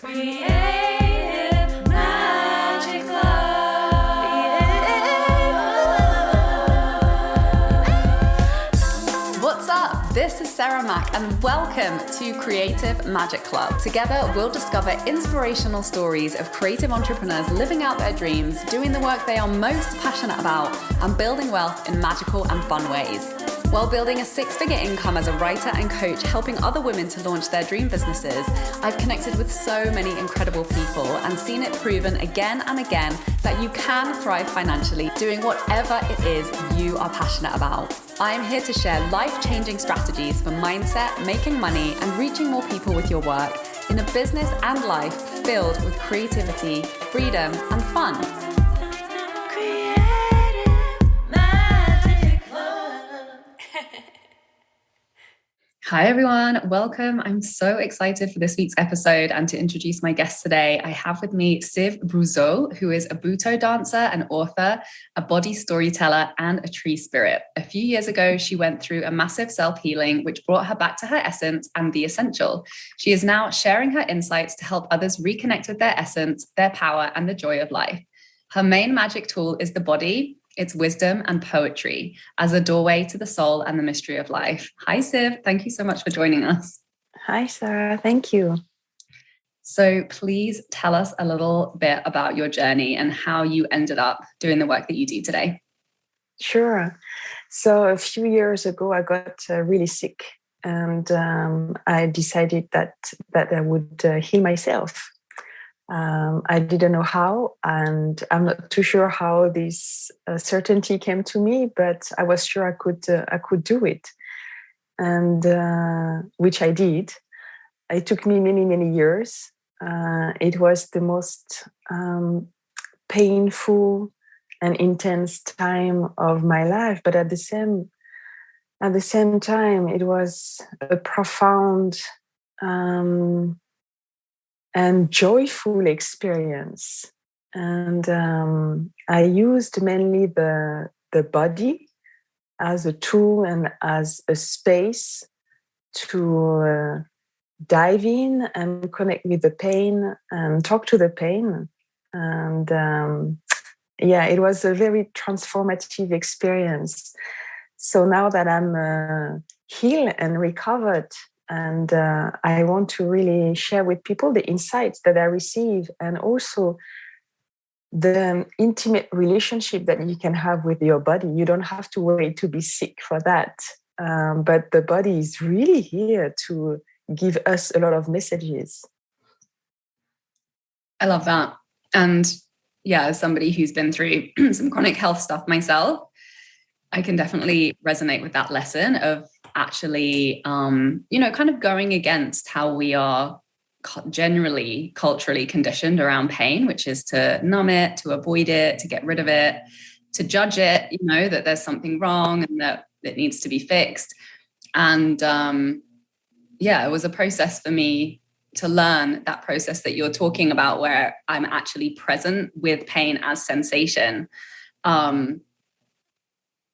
Creative Magic Club. What's up? This is Sarah Mack and welcome to Creative Magic Club. Together, we'll discover inspirational stories of creative entrepreneurs living out their dreams, doing the work they are most passionate about, and building wealth in magical and fun ways. While building a six-figure income as a writer and coach, helping other women to launch their dream businesses, I've connected with so many incredible people and seen it proven again and again that you can thrive financially doing whatever it is you are passionate about. I am here to share life-changing strategies for mindset, making money, and reaching more people with your work in a business and life filled with creativity, freedom, and fun. Hi everyone, welcome. I'm so excited for this week's episode and to introduce my guest today. I have with me Syv Bruzeau, who is a Butoh dancer, an author, a body storyteller, and a tree spirit. A few years ago, she went through a massive self-healing, which brought her back to her essence and the essential. She is now sharing her insights to help others reconnect with their essence, their power, and the joy of life. Her main magic tool is the body, its wisdom and poetry as a doorway to the soul and the mystery of life. Hi, Syv. Thank you so much for joining us. Hi, Sarah. Thank you. So please tell us a little bit about your journey and how you ended up doing the work that you do today. Sure. So a few years ago, I got really sick and I decided that I would heal myself. I didn't know how, and I'm not too sure how this certainty came to me, but I was sure I could do it, and which I did. It took me many, many years. It was the most painful and intense time of my life, but at the same time, it was a profound and joyful experience. And I used mainly the body as a tool and as a space to dive in and connect with the pain and talk to the pain. And it was a very transformative experience. So now that I'm healed and recovered, and I want to really share with people the insights that I receive and also the intimate relationship that you can have with your body. You don't have to wait to be sick for that. But the body is really here to give us a lot of messages. I love that. And yeah, as somebody who's been through some chronic health stuff myself, I can definitely resonate with that lesson of actually, kind of going against how we are generally culturally conditioned around pain, which is to numb it, to avoid it, to get rid of it, to judge it, that there's something wrong and that it needs to be fixed. And it was a process for me to learn that process that you're talking about, where I'm actually present with pain as sensation.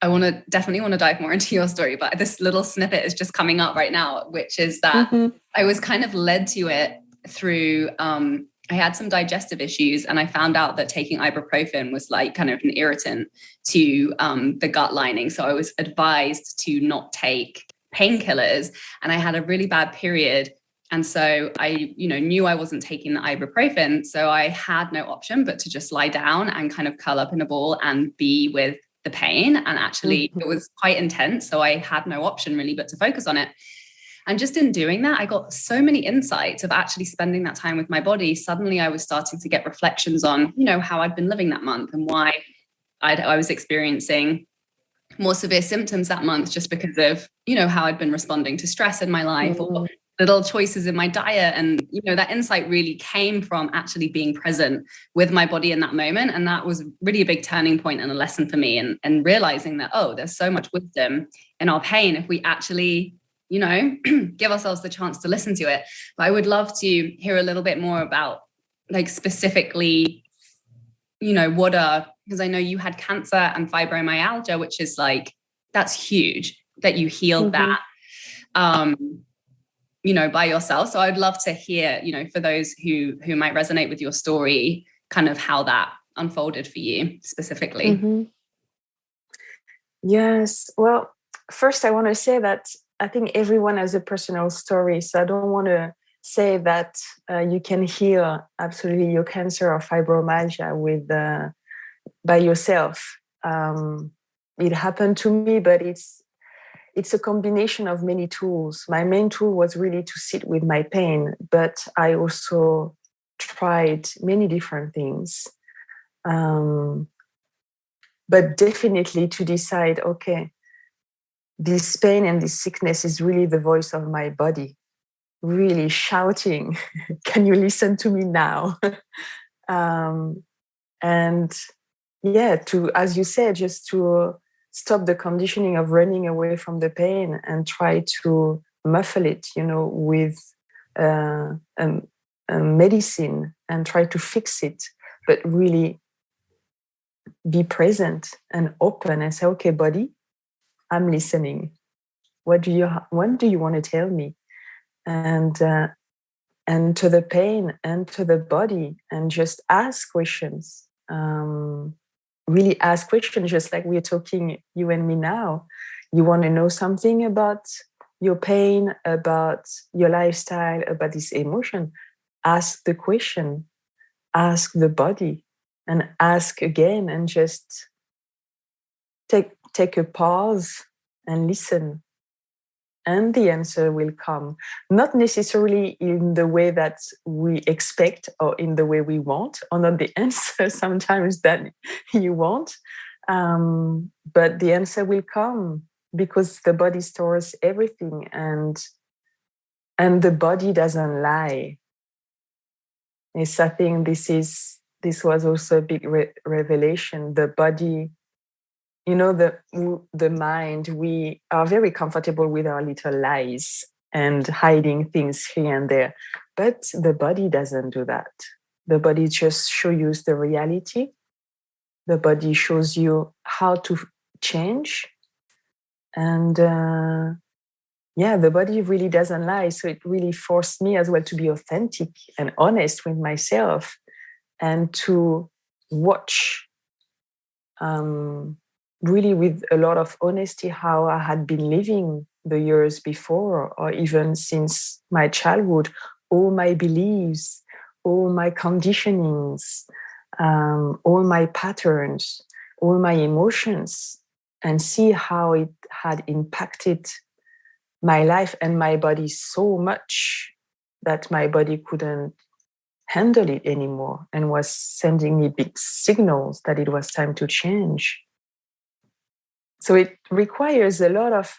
I definitely want to dive more into your story, but this little snippet is just coming up right now, which is that I was kind of led to it through, I had some digestive issues and I found out that taking ibuprofen was like kind of an irritant to the gut lining. So I was advised to not take painkillers, and I had a really bad period. And so I, knew I wasn't taking the ibuprofen. So I had no option but to just lie down and kind of curl up in a ball and be with the pain. And actually it was quite intense. So I had no option really but to focus on it. And just in doing that, I got so many insights of actually spending that time with my body. Suddenly I was starting to get reflections on, how I'd been living that month and why I was experiencing more severe symptoms that month, just because of, how I'd been responding to stress in my life or little choices in my diet. And, that insight really came from actually being present with my body in that moment. And that was really a big turning point and a lesson for me, and realizing that, there's so much wisdom in our pain if we actually, give ourselves the chance to listen to it. But I would love to hear a little bit more about, like, specifically, because I know you had cancer and fibromyalgia, which is like, that's huge that you healed that. by yourself. So I'd love to hear, for those who might resonate with your story, kind of how that unfolded for you specifically. Mm-hmm. Yes. Well, first I want to say that I think everyone has a personal story. So I don't want to say that you can heal absolutely your cancer or fibromyalgia by yourself. It happened to me, but it's a combination of many tools. My main tool was really to sit with my pain, but I also tried many different things. But definitely to decide, okay, this pain and this sickness is really the voice of my body, really shouting, can you listen to me now? And yeah, to, as you said, just to stop the conditioning of running away from the pain and try to muffle it, with a medicine and try to fix it, but really be present and open and say, okay, body, I'm listening. What do you want to tell me? And to the pain and to the body, and just ask questions. Really ask questions, just like we're talking, you and me now. You want to know something about your pain, about your lifestyle, about this emotion. Ask the question, ask the body, and ask again, and just take a pause and listen. And the answer will come, not necessarily in the way that we expect or in the way we want, or not the answer sometimes that you want, but the answer will come because the body stores everything, and the body doesn't lie. Yes, I think this was also a big revelation. The body, the mind, we are very comfortable with our little lies and hiding things here and there, but the body doesn't do that. The body just shows you the reality. The body shows you how to change, and the body really doesn't lie. So it really forced me as well to be authentic and honest with myself, and to watch really with a lot of honesty how I had been living the years before, or even since my childhood, all my beliefs, all my conditionings, all my patterns, all my emotions, and see how it had impacted my life and my body so much that my body couldn't handle it anymore and was sending me big signals that it was time to change. So it requires a lot of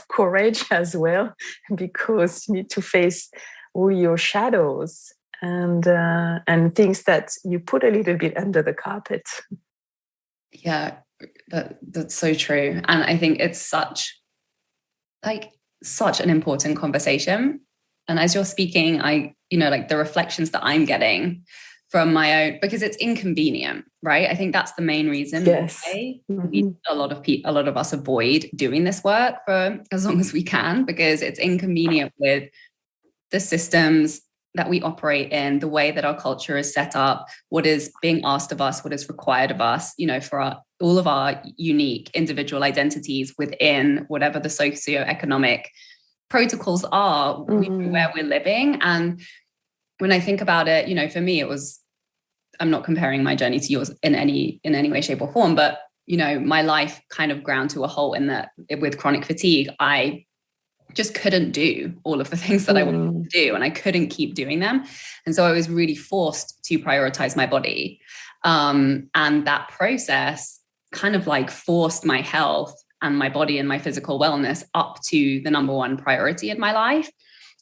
courage as well, because you need to face all your shadows and things that you put a little bit under the carpet. Yeah, that's so true. And I think it's such an important conversation. And as you're speaking, the reflections that I'm getting from my own, because it's inconvenient, right? I think that's the main reason why a lot of us avoid doing this work for as long as we can, because it's inconvenient with the systems that we operate in, the way that our culture is set up, what is being asked of us, what is required of us, for all of our unique individual identities within whatever the socioeconomic protocols are where we're living. And when I think about it, for me, it was, I'm not comparing my journey to yours in any way, shape or form, but, my life kind of ground to a halt in that with chronic fatigue, I just couldn't do all of the things that I wanted to do, and I couldn't keep doing them. And so I was really forced to prioritize my body. And that process kind of forced my health and my body and my physical wellness up to the number one priority in my life.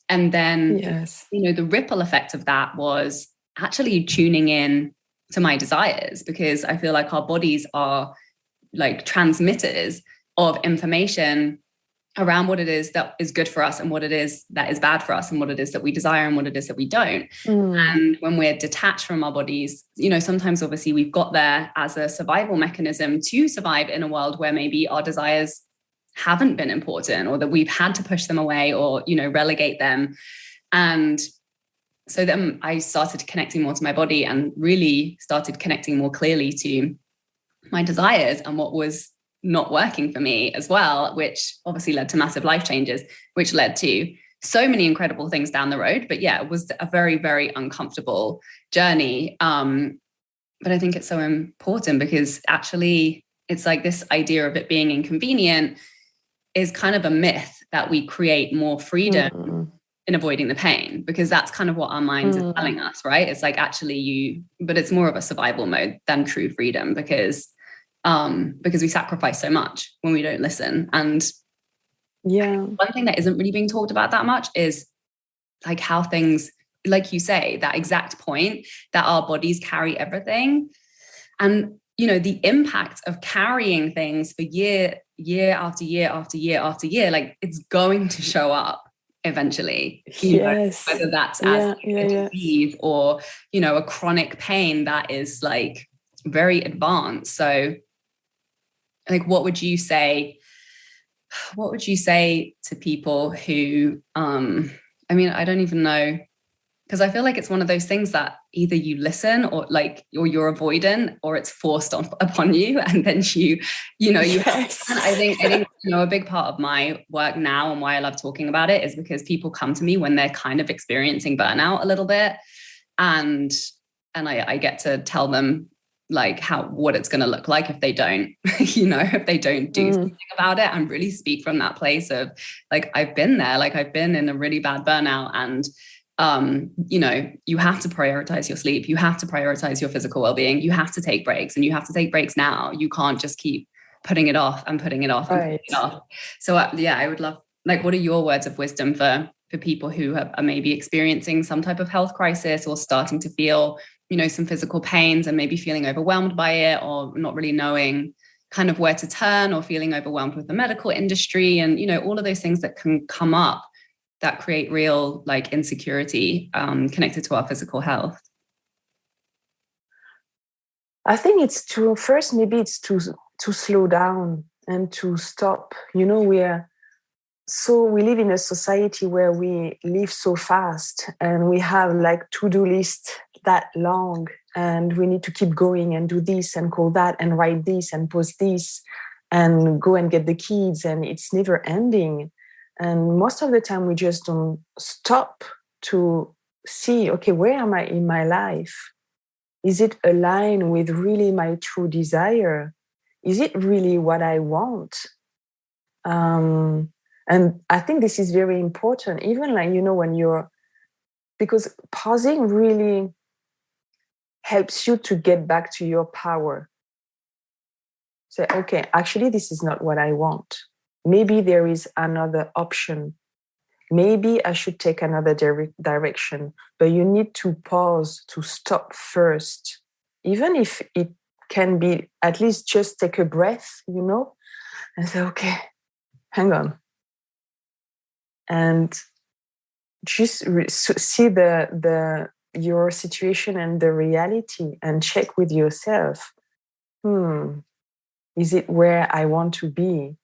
And then, the ripple effect of that was actually tuning in to my desires, because I feel like our bodies are transmitters of information around what it is that is good for us and what it is that is bad for us and what it is that we desire and what it is that we don't. And when we're detached from our bodies, sometimes obviously we've got there as a survival mechanism to survive in a world where maybe our desires haven't been important, or that we've had to push them away or, relegate them. And so then I started connecting more to my body and really started connecting more clearly to my desires and what was not working for me as well, which obviously led to massive life changes, which led to so many incredible things down the road. But yeah, it was a very, very uncomfortable journey. But I think it's so important, because actually it's like this idea of it being inconvenient is kind of a myth, that we create more freedom in avoiding the pain, because that's kind of what our minds is telling us, right? It's like, actually but it's more of a survival mode than true freedom, because we sacrifice so much when we don't listen. And one thing that isn't really being talked about that much is like how things, like you say, that exact point that our bodies carry everything. And, the impact of carrying things for year after year after year after year, like it's going to show up eventually, whether that's as a disease or, a chronic pain that is like very advanced. So like, what would you say to people who, I don't even know, because I feel like it's one of those things that either you listen or you're avoidant, or it's forced upon you. And then yes. And I think, a big part of my work now and why I love talking about it is because people come to me when they're kind of experiencing burnout a little bit. And I get to tell them like what it's going to look like if they don't, if they don't do something about it, and really speak from that place of like, I've been there, like I've been in a really bad burnout, and you have to prioritize your sleep. You have to prioritize your physical well-being. You have to take breaks, and you have to take breaks now. You can't just keep putting it off and putting it off and putting it off. So I would love, like, what are your words of wisdom for people who are maybe experiencing some type of health crisis, or starting to feel, some physical pains, and maybe feeling overwhelmed by it, or not really knowing kind of where to turn, or feeling overwhelmed with the medical industry, and, all of those things that can come up that create real like insecurity connected to our physical health? I think it's to slow down and to stop. We live in a society where we live so fast, and we have like to-do lists that long, and we need to keep going and do this and call that and write this and post this and go and get the kids, and it's never ending. And most of the time we just don't stop to see, okay, where am I in my life? Is it aligned with really my true desire? Is it really what I want? And I think this is very important, even like, because pausing really helps you to get back to your power. Say, okay, actually, this is not what I want. Maybe there is another option. Maybe I should take another direction. But you need to pause, to stop first. Even if it can be at least just take a breath, and say, okay, hang on. And just see your situation and the reality, and check with yourself. Is it where I want to be?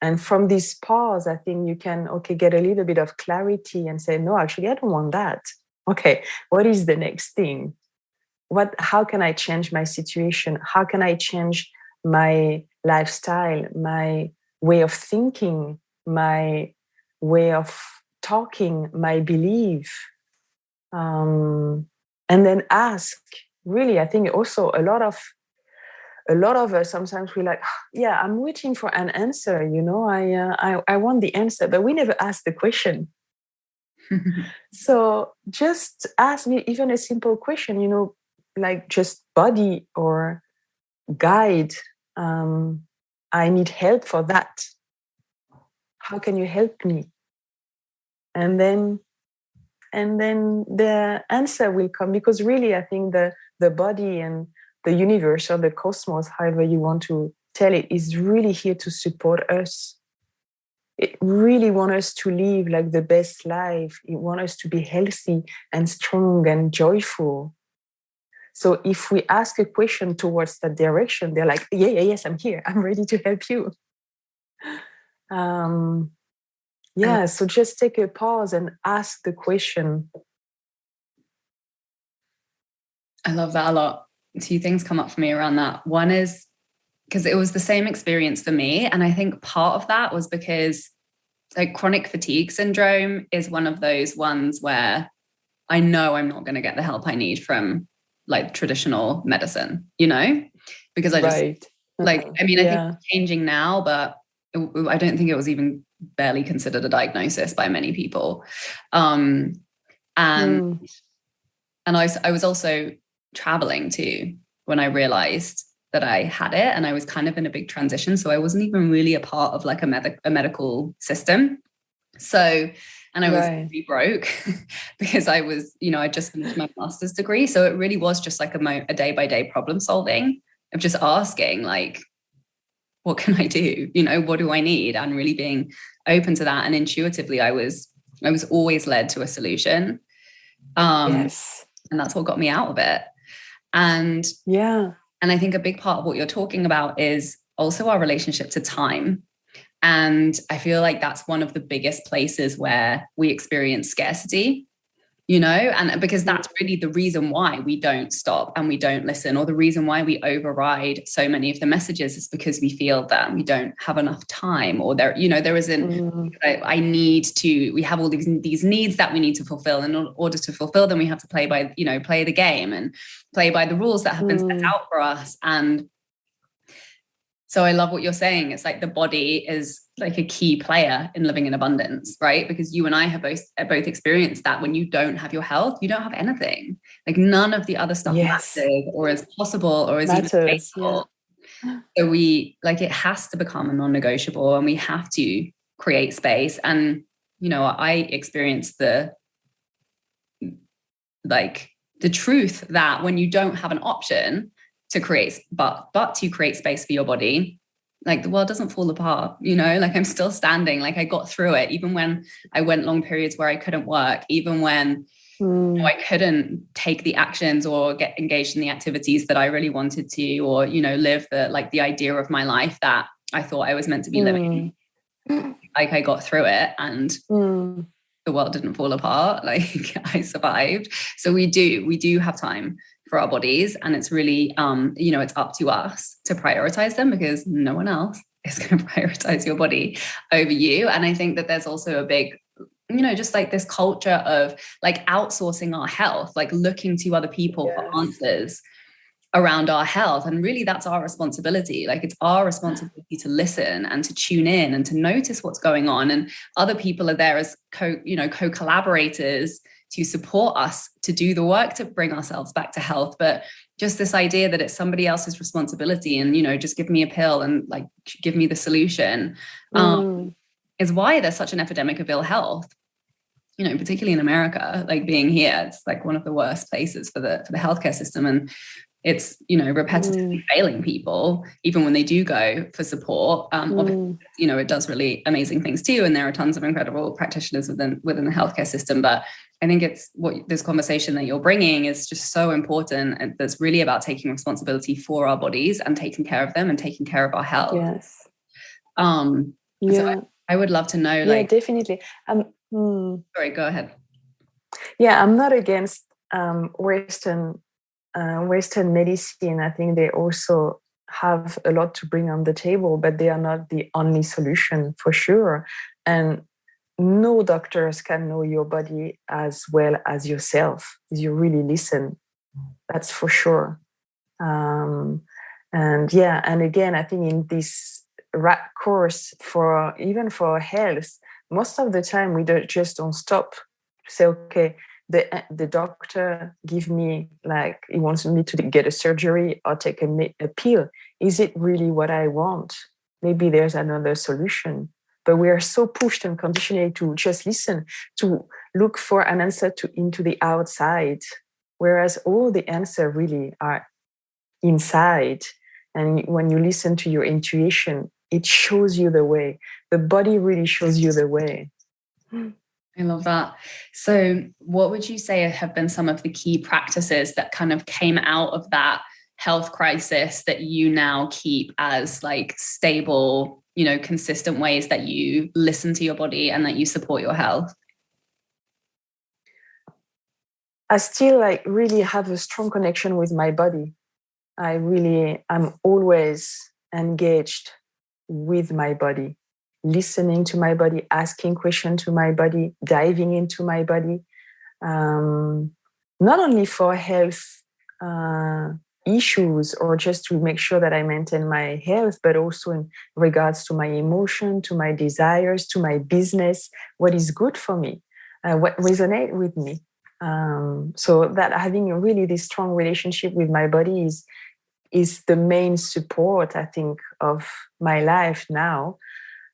And from this pause, I think you can, get a little bit of clarity and say, no, actually, I don't want that. Okay, what is the next thing? How can I change my situation? How can I change my lifestyle, my way of thinking, my way of talking, my belief? And then ask. Really, I think also a lot of us, sometimes we're like, yeah, I'm waiting for an answer, I want the answer, but we never ask the question. So just ask me even a simple question, like just body or guide. I need help for that. How can you help me? And then the answer will come, because really I think the body and the universe or the cosmos, however you want to tell it, is really here to support us. It really wants us to live like the best life. It wants us to be healthy and strong and joyful. So if we ask a question towards that direction, they're like, yes, I'm here. I'm ready to help you. Yeah, so just take a pause and ask the question. I love that a lot. Two things come up for me around that. One is because it was the same experience for me. And I think part of that was because like chronic fatigue syndrome is one of those ones where I know I'm not going to get the help I need from like traditional medicine, you know, because I just like, I mean, I think it's changing now, but I don't think it was even barely considered a diagnosis by many people. And I was also traveling too when I realized that I had it, and I was kind of in a big transition. So I wasn't even really a part of like a medical system. So, and I was really broke because I was, you know, I just finished my master's degree. So it really was just like a day-by-day problem solving of just asking like, what can I do? You know, what do I need? And really being open to that. And intuitively, I was always led to a solution. And that's what got me out of it. And and I think a big part of what you're talking about is also our relationship to time. And I feel like that's one of the biggest places where we experience scarcity, you know, and because that's really the reason why we don't stop and we don't listen, or the reason why we override so many of the messages is because we feel that we don't have enough time, or there, you know, there isn't, we have all these needs that we need to fulfill. And in order to fulfill them, we have to play the game and play by the rules that have been set out for us. And so I love what you're saying. It's like the body is like a key player in living in abundance, right? Because you and I have both experienced that when you don't have your health, you don't have anything. Like none of the other stuff matters or is possible or is even capable. So we like, it has to become a non-negotiable, and we have to create space. And, you know, I experienced the truth that when you don't have an option to create, but to create space for your body, like the world doesn't fall apart, you know, like I'm still standing, like I got through it, even when I went long periods where I couldn't work, even when you know, I couldn't take the actions or get engaged in the activities that I really wanted to, or, you know, live the idea of my life that I thought I was meant to be living. Like I got through it, and the world didn't fall apart. Like I survived. So we do have time for our bodies, and it's really you know, it's up to us to prioritize them, because no one else is going to prioritize your body over you. And I think that there's also a big, you know, just like this culture of like outsourcing our health, like looking to other people for answers around our health. And really that's our responsibility. Like it's our responsibility to listen and to tune in and to notice what's going on. And other people are there as co-collaborators to support us to do the work to bring ourselves back to health. But just this idea that it's somebody else's responsibility and, you know, just give me a pill and like give me the solution is why there's such an epidemic of ill health, you know, particularly in America. Like being here, it's like one of the worst places for the healthcare system. And it's, you know, repetitively failing people, even when they do go for support. Obviously, you know, it does really amazing things too. And there are tons of incredible practitioners within the healthcare system. But I think it's what this conversation that you're bringing is just so important. And that's really about taking responsibility for our bodies and taking care of them and taking care of our health. Yes. So I would love to know, like, definitely. Sorry, go ahead. Yeah, I'm not against Western medicine. I think they also have a lot to bring on the table, but they are not the only solution for sure. And no doctors can know your body as well as yourself if you really listen. That's for sure. And again, I think in this rat course for health, most of the time we just don't stop to say, okay, the doctor give me, like, he wants me to get a surgery or take a pill. Is it really what I want? Maybe there's another solution. But we are so pushed and conditioned to just listen, to look for an answer into the outside, whereas all the answers really are inside. And when you listen to your intuition, it shows you the way. The body really shows you the way. I love that. So what would you say have been some of the key practices that kind of came out of that health crisis that you now keep as like stable consistent ways that you listen to your body and that you support your health? I still really have a strong connection with my body. I'm always engaged with my body, listening to my body, asking questions to my body, diving into my body. Not only for health issues or just to make sure that I maintain my health, but also in regards to my emotion, to my desires, to my business, what is good for me, what resonates with me. So that having really this strong relationship with my body is the main support, I think, of my life now.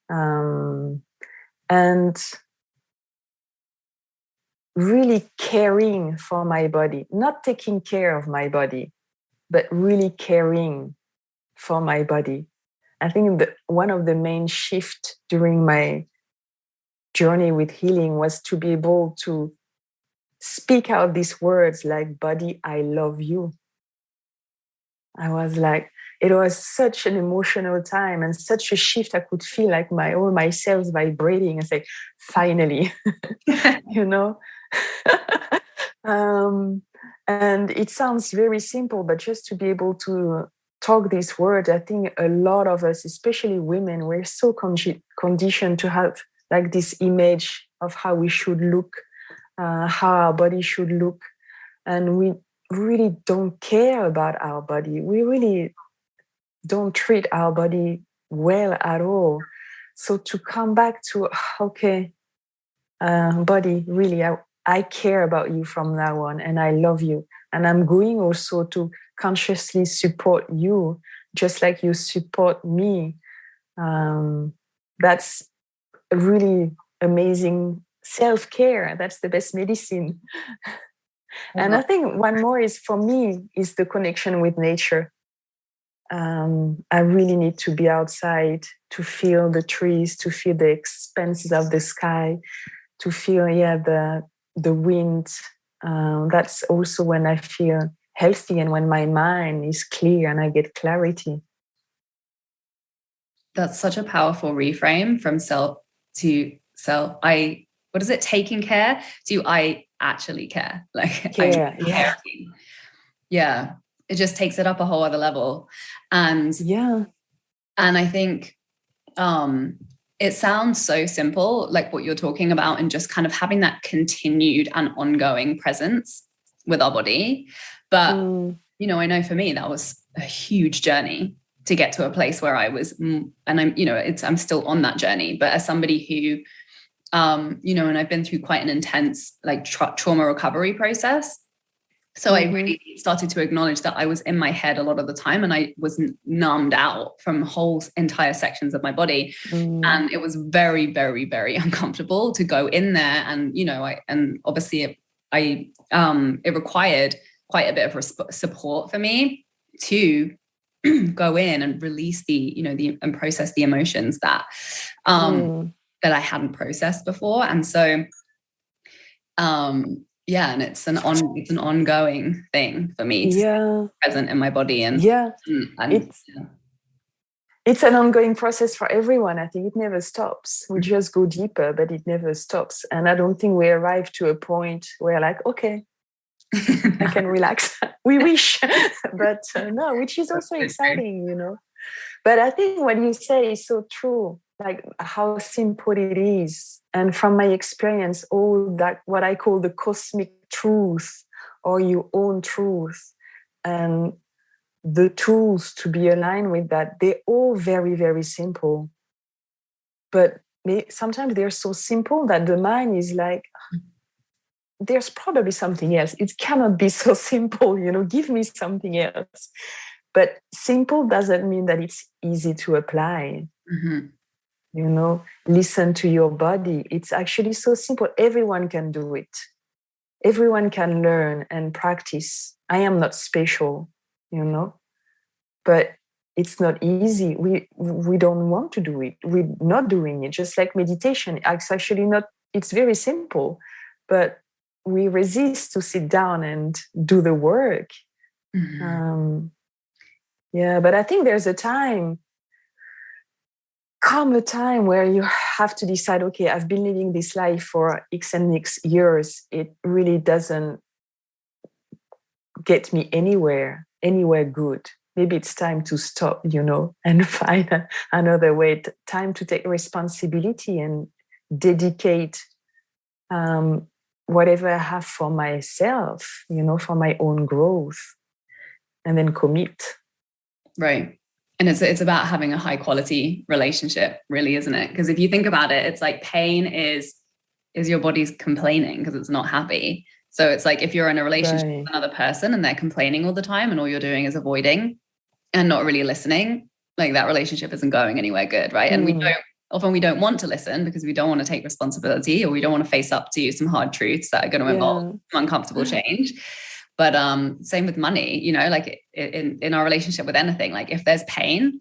And really caring for my body, not taking care of my body, but really caring for my body. I think that one of the main shifts during my journey with healing was to be able to speak out these words like, body, I love you. I was like, it was such an emotional time and such a shift. I could feel like all my cells vibrating and say, finally, you know? And it sounds very simple, but just to be able to talk these words, I think a lot of us, especially women, we're so conditioned to have like this image of how we should look, how our body should look. And we really don't care about our body. We really don't treat our body well at all. So to come back to, okay, body, really, I care about you from now on, and I love you. And I'm going also to consciously support you, just like you support me. That's a really amazing self-care. That's the best medicine. And I think one more is, for me, is the connection with nature. I really need to be outside to feel the trees, to feel the expanses of the sky, to feel the wind. That's also when I feel healthy and when my mind is clear and I get clarity. That's such a powerful reframe from self to self. What is it? Taking care to I actually care. Like care. Yeah. Yeah. It just takes it up a whole other level. And I think it sounds so simple, like what you're talking about, and just kind of having that continued and ongoing presence with our body. But, I know for me, that was a huge journey to get to a place where I was, and I'm still on that journey. But as somebody who, and I've been through quite an intense, like trauma recovery process. So I really started to acknowledge that I was in my head a lot of the time, and I was numbed out from whole entire sections of my body. And it was very, very, very uncomfortable to go in there. And, obviously it required quite a bit of support for me to go in and release and process the emotions that I hadn't processed before. And so, and it's an ongoing thing for me to be present in my body. And it's an ongoing process for everyone. I think it never stops. We just go deeper, but it never stops. And I don't think we arrive to a point where like, okay, I can relax. We wish, but no, which is also exciting, But I think what you say is so true, like how simple it is. And from my experience, all that, what I call the cosmic truth or your own truth, and the tools to be aligned with that, they're all very, very simple. But sometimes they're so simple that the mind is like, there's probably something else. It cannot be so simple, give me something else. But simple doesn't mean that it's easy to apply. Listen to your body. It's actually so simple. Everyone can do it. Everyone can learn and practice. I am not special, but it's not easy. We don't want to do it. We're not doing it. Just like meditation, it's actually not, it's very simple, but we resist to sit down and do the work. But I think there's a time come a time where you have to decide, okay, I've been living this life for X and X years. It really doesn't get me anywhere good. Maybe it's time to stop, and find another way. Time to take responsibility and dedicate whatever I have for myself, for my own growth, and then commit. Right. And it's about having a high quality relationship, really, isn't it? Because if you think about it, it's like pain is your body's complaining because it's not happy. So it's like if you're in a relationship with another person and they're complaining all the time and all you're doing is avoiding and not really listening, like that relationship isn't going anywhere good, right? And we don't want to listen because we don't want to take responsibility, or we don't want to face up to some hard truths that are going to involve some uncomfortable change. But same with money, like in our relationship with anything, like if there's pain,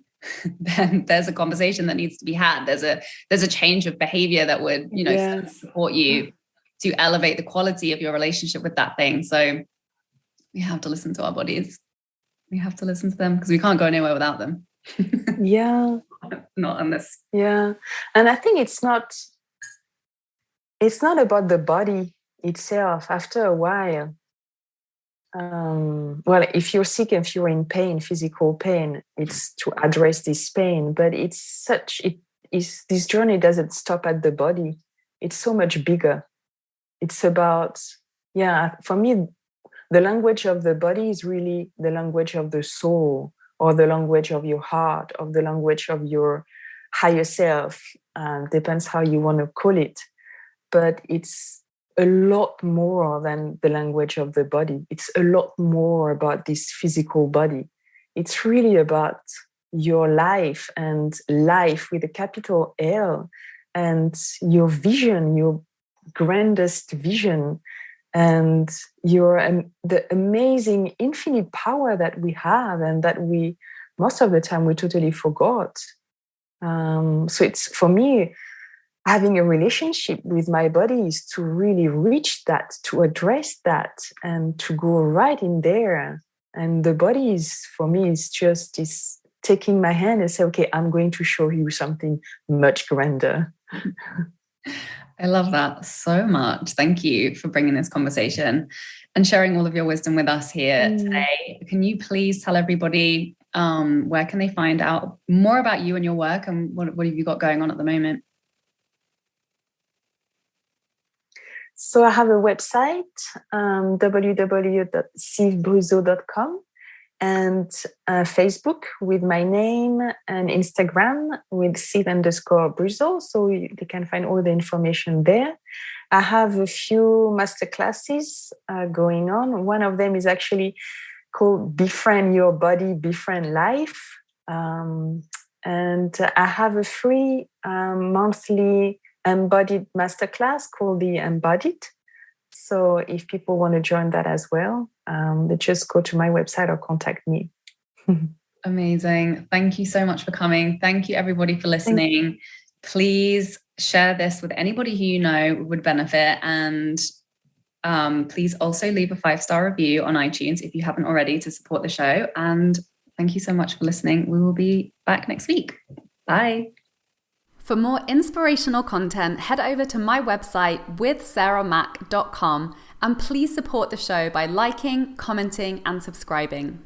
then there's a conversation that needs to be had. There's a change of behavior that would, support you to elevate the quality of your relationship with that thing. So we have to listen to our bodies. We have to listen to them because we can't go anywhere without them. Yeah. Not on this. Yeah. And I think it's not about the body itself. After a while, if you're sick, if you're in pain, physical pain, it's to address this pain. But this journey doesn't stop at the body. It's so much bigger. It's about, for me, the language of the body is really the language of the soul, or the language of your heart, or the language of your higher self. Depends how you want to call it. But it's a lot more than the language of the body. It's a lot more about this physical body. It's really about your life, and life with a capital L, and your vision, your grandest vision, and the amazing infinite power that we have, and that we most of the time we totally forgot. So it's, for me, having a relationship with my body is to really reach that, to address that, and to go right in there. And the body is, for me, is just taking my hand and say, okay, I'm going to show you something much grander. I love that so much. Thank you for bringing this conversation and sharing all of your wisdom with us here today. Can you please tell everybody where can they find out more about you and your work, and what have you got going on at the moment? So I have a website, www.syvbruzeau.com, and Facebook with my name, and Instagram with Syv_Bruzeau. So they can find all the information there. I have a few masterclasses going on. One of them is actually called Befriend Your Body, Befriend Life. And I have a free monthly embodied masterclass called the Embodied. So if people want to join that as well, they just go to my website or contact me. Amazing. Thank you so much for coming. Thank you, everybody, for listening. Please share this with anybody who you know would benefit. And please also leave a 5-star review on iTunes if you haven't already, to support the show. And thank you so much for listening. We will be back next week. Bye. For more inspirational content, head over to my website withsarahmac.com, and please support the show by liking, commenting, and subscribing.